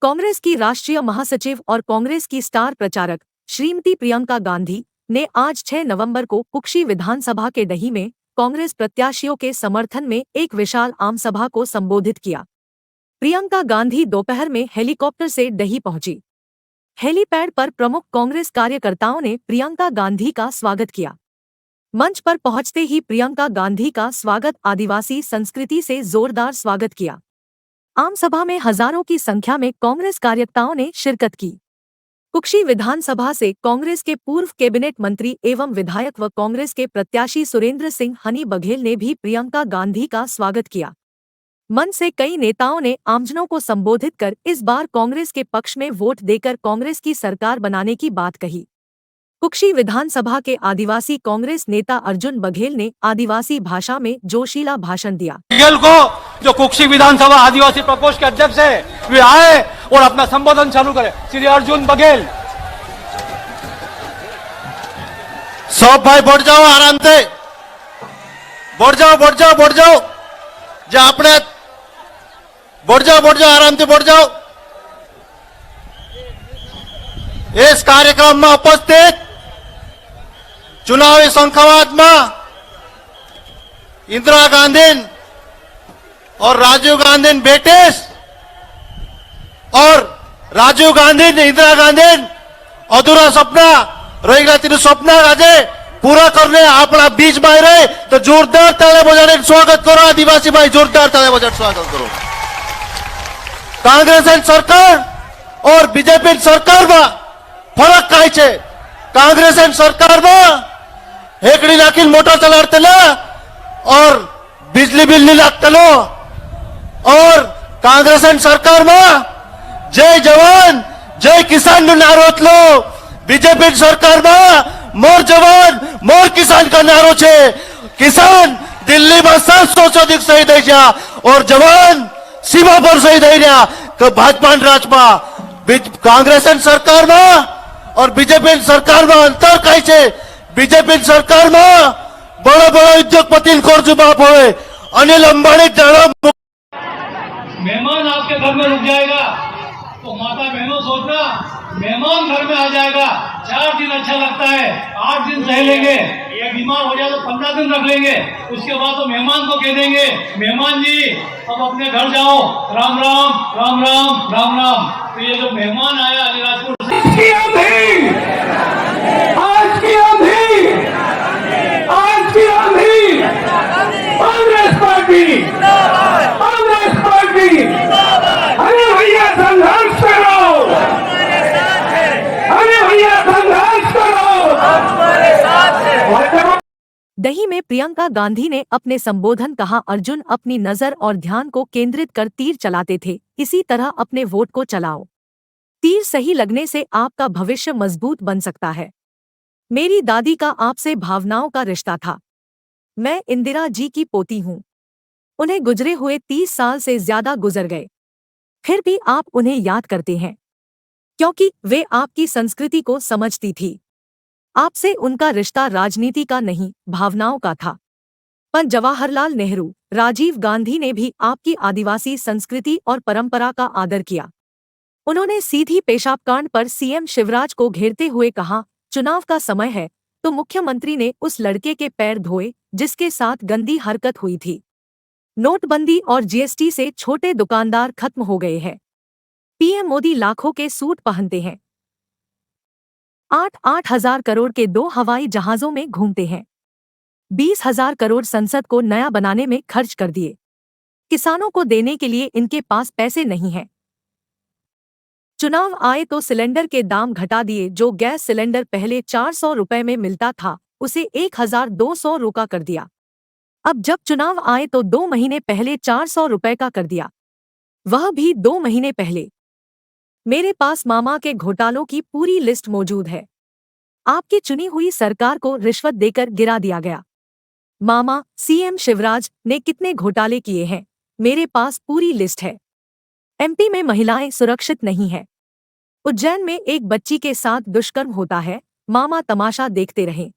कांग्रेस की राष्ट्रीय महासचिव और कांग्रेस की स्टार प्रचारक श्रीमती प्रियंका गांधी ने आज 6 नवंबर को कुक्षी विधानसभा के डही में कांग्रेस प्रत्याशियों के समर्थन में एक विशाल आमसभा को संबोधित किया। प्रियंका गांधी दोपहर में हेलीकॉप्टर से डही पहुंची। हेलीपैड पर प्रमुख कांग्रेस कार्यकर्ताओं ने प्रियंका गांधी का स्वागत किया। मंच पर पहुंचते ही प्रियंका गांधी का स्वागत आदिवासी संस्कृति से जोरदार स्वागत किया। आमसभा में हजारों की संख्या में कांग्रेस कार्यकर्ताओं ने शिरकत की। कुक्षी विधानसभा से कांग्रेस के पूर्व कैबिनेट मंत्री एवं विधायक व कांग्रेस के प्रत्याशी सुरेंद्र सिंह हनी बघेल ने भी प्रियंका गांधी का स्वागत किया। मंच से कई नेताओं ने आमजनों को संबोधित कर इस बार कांग्रेस के पक्ष में वोट देकर कांग्रेस की सरकार बनाने की बात कही। कुक्षी विधानसभा के आदिवासी कांग्रेस नेता अर्जुन बघेल ने आदिवासी भाषा में जोशीला भाषण दिया। बघेल को जो कुक्षी विधानसभा आदिवासी प्रकोष्ठ के अध्यक्ष है वे आए और अपना संबोधन चालू करें। श्री अर्जुन बघेल। सब भाई बढ़ जाओ, आराम से बढ़ जाओ, बढ़ जाओ, बढ़ जाओ, जो अपने बढ़ जाओ, आराम से बढ़ जाओ। इस कार्यक्रम में उपस्थित चुनावी शंखवाद में इंदिरा गांधी और राजीव गांधी बेटे और राजीव गांधी इंदिरा गांधी अधूरा सपना रही गया, तेरे सपना आज पूरा करने अपना बीच में रहे तो जोरदार ताली बजाने स्वागत करो। आदिवासी भाई जोरदार ताली बजाने स्वागत करो। कांग्रेस सरकार और बीजेपी सरकार में फरक काय छे? कांग्रेस सरकार में हेकड़ी नाखीन मोटर चलाते और बिजली बिल नहीं लागते और कांग्रेस सरकार में जय जवान जय किसान नो नारो लो। बीजेपी सरकार में मोर जवान मोर किसान का नारो छे। किसान दिल्ली में 700 से अधिक शहीद है और जवान सीमा पर शहीद है। तो भाजपा राज में कांग्रेस सरकार में और बीजेपी सरकार में अंतर कई छे? बीजेपी सरकार में बड़ा बड़ा उद्योगपति कर्ज माफ हो। अनिल अंबानी मेहमान आपके घर में रुक जाएगा तो माता बहनों सोचना मेहमान घर में आ जाएगा। 4 दिन अच्छा लगता है, 8 दिन सह लेंगे, ये बीमार हो जाए तो 15 दिन रख लेंगे। उसके बाद तो मेहमान को कह देंगे मेहमान जी अब अपने घर जाओ, राम राम राम राम राम राम। तो ये जो मेहमान आया अलीराजपुर कांग्रेस पार्टी, कांग्रेस पार्टी, अरे भैया संघर्ष करो, अरे भैया संघर्ष करो, हमारे साथ। डही में प्रियंका गांधी ने अपने संबोधन कहा, अर्जुन अपनी नजर और ध्यान को केंद्रित कर तीर चलाते थे, इसी तरह अपने वोट को चलाओ। तीर सही लगने से आपका भविष्य मजबूत बन सकता है। मेरी दादी का आपसे भावनाओं का रिश्ता था। मैं इंदिरा जी की पोती हूँ। उन्हें गुजरे हुए 30 साल से ज्यादा गुजर गए, फिर भी आप उन्हें याद करते हैं क्योंकि वे आपकी संस्कृति को समझती थी। आपसे उनका रिश्ता राजनीति का नहीं, भावनाओं का था। पर जवाहरलाल नेहरू, राजीव गांधी ने भी आपकी आदिवासी संस्कृति और परंपरा का आदर किया। उन्होंने सीधी पेशाब कांड पर सीएम शिवराज को घेरते हुए कहा, चुनाव का समय है, तो मुख्यमंत्री ने उस लड़के के पैर धोए जिसके साथ गंदी हरकत हुई थी। नोटबंदी और जीएसटी से छोटे दुकानदार खत्म हो गए हैं। पीएम मोदी लाखों के सूट पहनते हैं, 8-8 हजार करोड़ के 2 हवाई जहाजों में घूमते हैं, 20,000 करोड़ संसद को नया बनाने में खर्च कर दिए। किसानों को देने के लिए इनके पास पैसे नहीं हैं। चुनाव आए तो सिलेंडर के दाम घटा दिए। जो गैस सिलेंडर पहले 400 रुपए में मिलता था उसे 1,200 रुपये कर दिया। अब जब चुनाव आए तो 2 महीने पहले 400 रुपए का कर दिया, वह भी 2 महीने पहले। मेरे पास मामा के घोटालों की पूरी लिस्ट मौजूद है। आपकी चुनी हुई सरकार को रिश्वत देकर गिरा दिया गया। मामा सीएम शिवराज ने कितने घोटाले किए हैं, मेरे पास पूरी लिस्ट है। एमपी में महिलाएं सुरक्षित नहीं है। उज्जैन में एक बच्ची के साथ दुष्कर्म होता है, मामा तमाशा देखते रहे।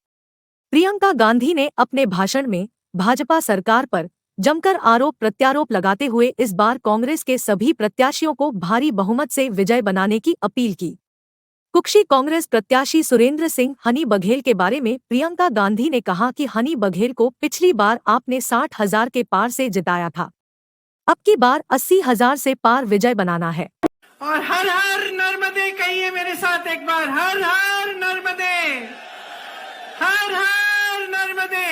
प्रियंका गांधी ने अपने भाषण में भाजपा सरकार पर जमकर आरोप प्रत्यारोप लगाते हुए इस बार कांग्रेस के सभी प्रत्याशियों को भारी बहुमत से विजय बनाने की अपील की। कुक्षी कांग्रेस प्रत्याशी सुरेंद्र सिंह हनी बघेल के बारे में प्रियंका गांधी ने कहा कि हनी बघेल को पिछली बार आपने 60,000 के पार से जिताया था, अब की बार 80,000 से पार विजय बनाना है। और हर हर नर्मदे कहिए मेरे साथ एक बार, हर हर नर्मदे, हर हर नर्मदे,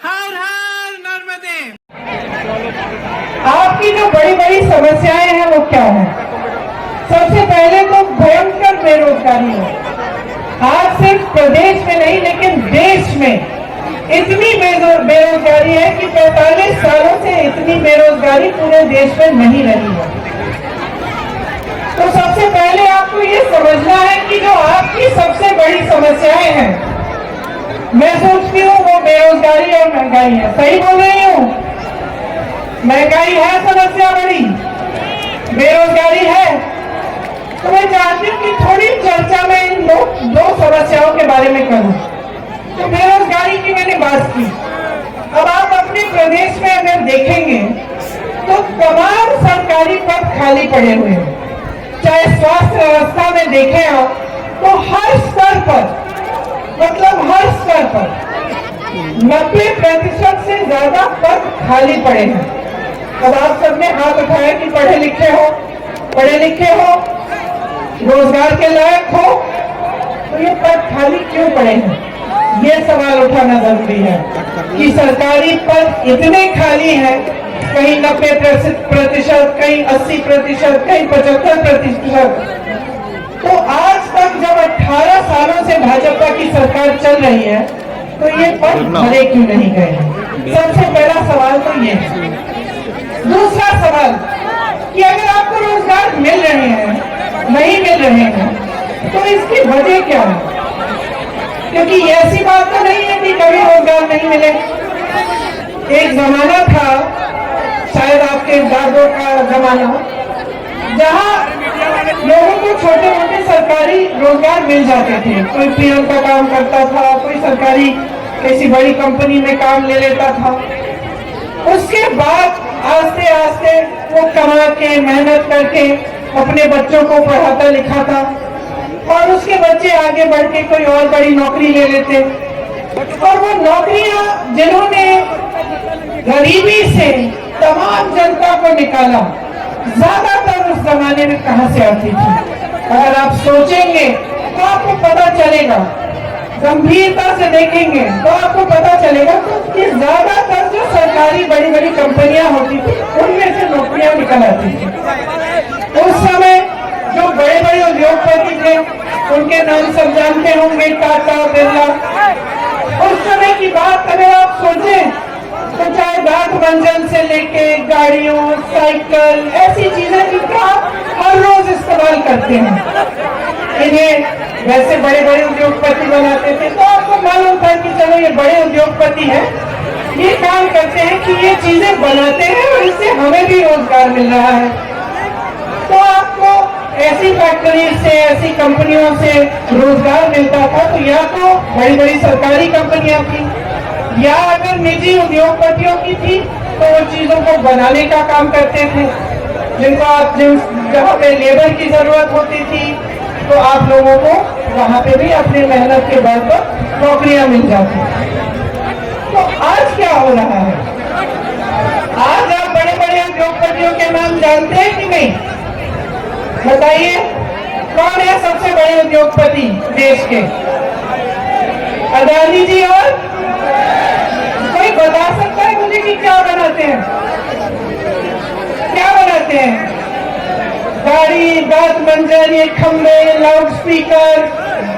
हर हर नर्मदे। आपकी जो बड़ी बड़ी समस्याएं हैं वो क्या है? सबसे पहले तो भयंकर बेरोजगारी है। आज सिर्फ प्रदेश में नहीं लेकिन देश में इतनी बेरोजगारी है कि 45 सालों से इतनी बेरोजगारी पूरे देश में नहीं रही है। तो सबसे पहले आपको ये समझना है कि जो आपकी सबसे बड़ी समस्याएं हैं, मैं सोचती हूँ वो बेरोजगारी और महंगाई है। सही बोल रही हूँ? महंगाई है समस्या बड़ी, बेरोजगारी है। तो मैं चाहती हूँ कि थोड़ी चर्चा में इन दो समस्याओं के बारे में करूँ। तो बेरोजगारी की मैंने बात की। अब आप अपने प्रदेश में अगर देखेंगे तो तमाम सरकारी पद खाली पड़े हुए हैं। चाहे स्वास्थ्य व्यवस्था में देखें आप तो हर स्तर पर, मतलब हर स्तर पर 90% से ज्यादा पद खाली पड़े हैं। अब आप सबने हाथ उठाया कि पढ़े लिखे हो, रोजगार के लायक हो, तो ये पद खाली क्यों पड़े हैं? ये सवाल उठाना जरूरी है कि सरकारी पद इतने खाली हैं, कहीं 90%, कहीं 80%, कहीं 75%। तो आज तक जब 18 सालों से भाजपा की सरकार चल रही है तो ये पद भरे क्यों नहीं गए? सबसे पहला सवाल तो ये है। दूसरा सवाल कि अगर आपको रोजगार मिल रहे हैं, नहीं मिल रहे हैं, तो इसकी वजह क्या है? क्योंकि ऐसी बात तो नहीं है कि कभी रोजगार नहीं मिले। एक जमाना था, शायद आपके दादों का जमाना, जहां लोगों को छोटे मोटे सरकारी रोजगार मिल जाते थे। कोई पीएम का काम करता था, कोई सरकारी किसी बड़ी कंपनी में काम ले लेता था। उसके बाद आस्ते आस्ते वो कमा के मेहनत करके अपने बच्चों को पढ़ाता लिखाता और उसके बच्चे आगे बढ़ के कोई और बड़ी नौकरी ले लेते। और वो नौकरियां जिन्होंने गरीबी से तमाम जनता को निकाला, ज्यादातर उस जमाने में कहां से आती थी? अगर आप सोचेंगे तो आपको पता चलेगा, गंभीरता से देखेंगे तो आपको पता चलेगा कि ज्यादातर जो सरकारी बड़ी बड़ी कंपनियां होती थी उनमें से नौकरियां निकल आती थी। उस समय जो बड़े बड़े उद्योगपति थे उनके नाम सब जानते होंगे, टाटा, बिरला। उस समय की बात अगर आप सोचें तो चाहे दांत मंजन से लेके गाड़ियों, साइकिल, ऐसी चीजें जिनका आप हर रोज इस्तेमाल करते हैं, इन्हें वैसे बड़े बड़े उद्योगपति बनाते थे। तो आपको मालूम था कि चलो ये बड़े उद्योगपति हैं, ये काम करते हैं कि ये चीजें बनाते हैं और इससे हमें भी रोजगार मिल रहा है। तो आपको ऐसी फैक्ट्री से, ऐसी कंपनियों से रोजगार मिलता था। तो या तो बड़ी बड़ी सरकारी कंपनियां थी या अगर निजी उद्योगपतियों की थी तो वो चीजों को बनाने का काम करते थे, जिनको आप जहाँ पे लेबर की जरूरत होती थी तो आप लोगों को वहां पे भी अपनी मेहनत के बल पर नौकरियां मिल जाती। तो आज क्या हो रहा है? आज आप बड़े बड़े उद्योगपतियों के नाम जानते हैं कि नहीं? बताइए, कौन है सबसे बड़े उद्योगपति देश के? अदानी जी। और कोई बता सकता है मुझे कि क्या बनाते हैं? क्या बनाते हैं? गाड़ी, दांत मंजन, ये खंबे, लाउड स्पीकर,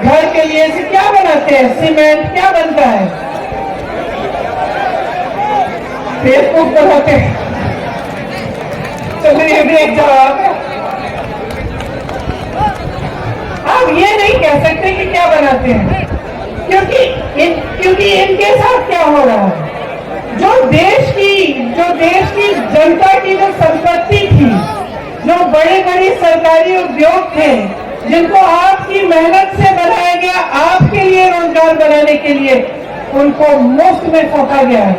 घर के लिए से क्या बनाते हैं? सीमेंट। क्या बनता है? फेसबुक बनाते हैं। चलिए ये भी एक जवाब है। आप ये नहीं कह सकते कि क्या बनाते हैं, क्योंकि इनके साथ क्या हो रहा है? जो देश की जनता की जो संपत्ति थी, जो बड़े बड़े सरकारी उद्योग थे, जिनको आपकी मेहनत से बनाया गया, आपके लिए रोजगार बनाने के लिए, उनको मुफ्त में सौंपा गया है।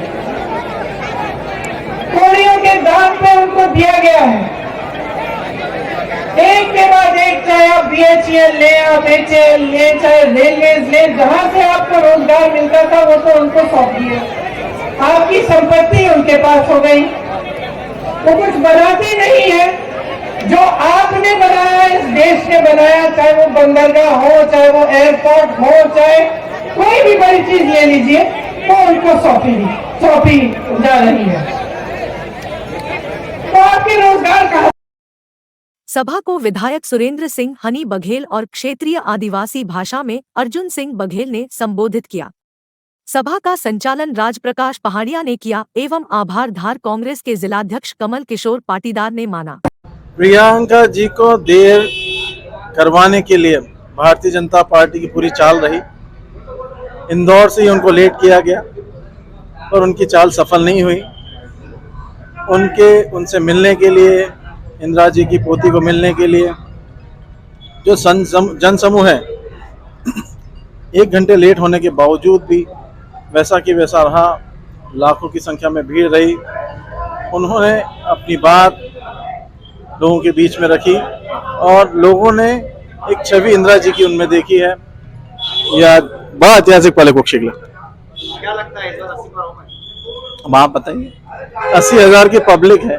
कोड़ियों के दाम पे उनको दिया गया है। एक के बाद एक, चाहे आप BHEL ले, आप HAL ले, चाहे रेलवेज ले, जहां से आपको रोजगार मिलता था वो तो उनको सौंप दिया। आपकी संपत्ति उनके पास हो गई। वो कुछ बनाते नहीं है, जो आपने बनाया, इस देश ने बनाया, चाहे वो बंदरगाह हो, चाहे वो एयरपोर्ट हो, चाहे कोई भी बड़ी चीज ले लीजिए, वो उनको सौंपी जा रही है। तो आपके रोजगार कहां? सभा को विधायक सुरेंद्र सिंह हनी बघेल और क्षेत्रीय आदिवासी भाषा में अर्जुन सिंह बघेल ने संबोधित किया। सभा का संचालन राजप्रकाश पहाड़िया ने किया एवं आभार धार कांग्रेस के जिलाध्यक्ष कमल किशोर पाटीदार ने माना। प्रियंका जी को देर करवाने के लिए भारतीय जनता पार्टी की पूरी चाल रही। इंदौर से ही उनको लेट किया गया और उनकी चाल सफल नहीं हुई। उनसे मिलने के लिए, इंदिरा जी की पोती को मिलने के लिए जो जनसमूह है 1 घंटे लेट होने के बावजूद भी वैसा कि वैसा रहा। लाखों की संख्या में भीड़ रही। उन्होंने अपनी बात लोगों के बीच में रखी और लोगों ने एक छवि इंदिरा जी की उनमें देखी है। यह बड़ा ऐतिहासिक पल है कुक्षी के लिए। क्या लगता है इस बार 80 पार होगा? अब आप बताइए। 80,000 की पब्लिक है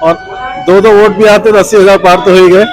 और 2-2 वोट भी आते तो 80,000 पार तो हो ही गए।